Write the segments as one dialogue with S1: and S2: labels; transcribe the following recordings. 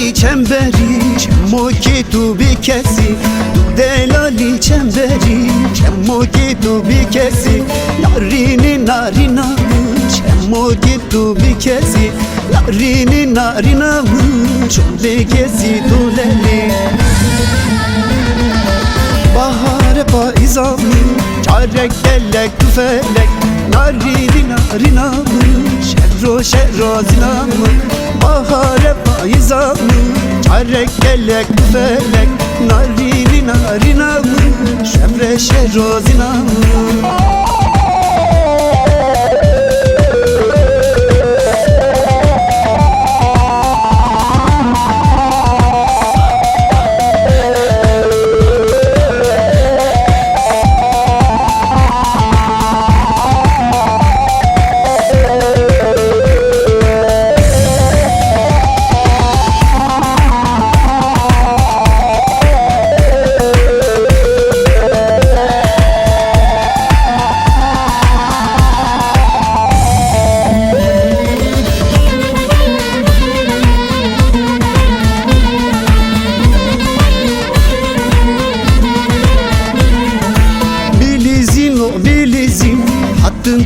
S1: delali çemberi çemmo ki tu bir kesi delali çemberi çemmo ki tu bir kesi narini narina çemmo ki tu bir kesi narini narina çok bir kesi tuleli bahar paizam çarek delek tüfelek narini narina şerro şerro zinam bahar paizam çarek delek tüfelek narini narina şemre şerro zinam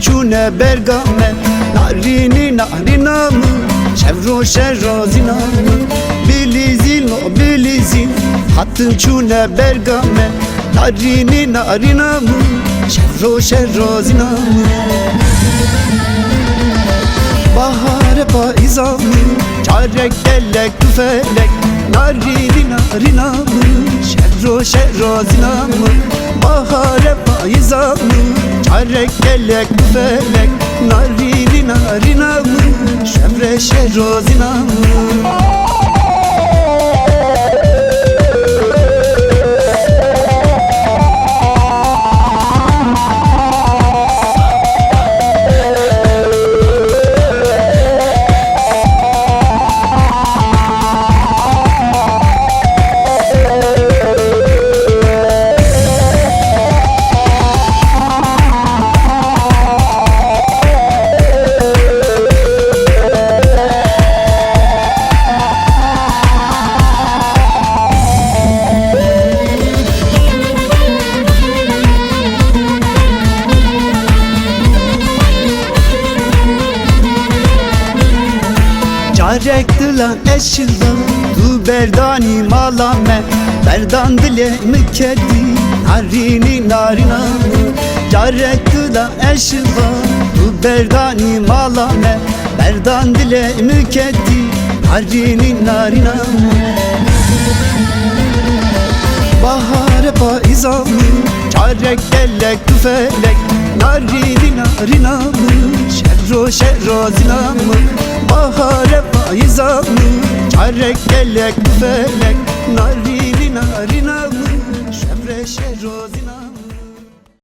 S1: çune bergame narini narina mı şevro şerro zinam bilizin o bilizin hattın çune bergame narini narina mı şevro şerro zinam bahar paizam çarek delek tüfelek narini narina mı şerro şerro zinam bahar paizam çarek delek tüfelek narini narina şemre şerro zinam çarek dilan eşildan tu berdani malame berdan dile mükedi narini narina çarek dilan eşildan tu berdani malame berdan dile mükedi narini narina bahar paizam çarek delek tüfelek narini narina şerro şerro zinam bahar paizam çarek delek tüfelek narini narina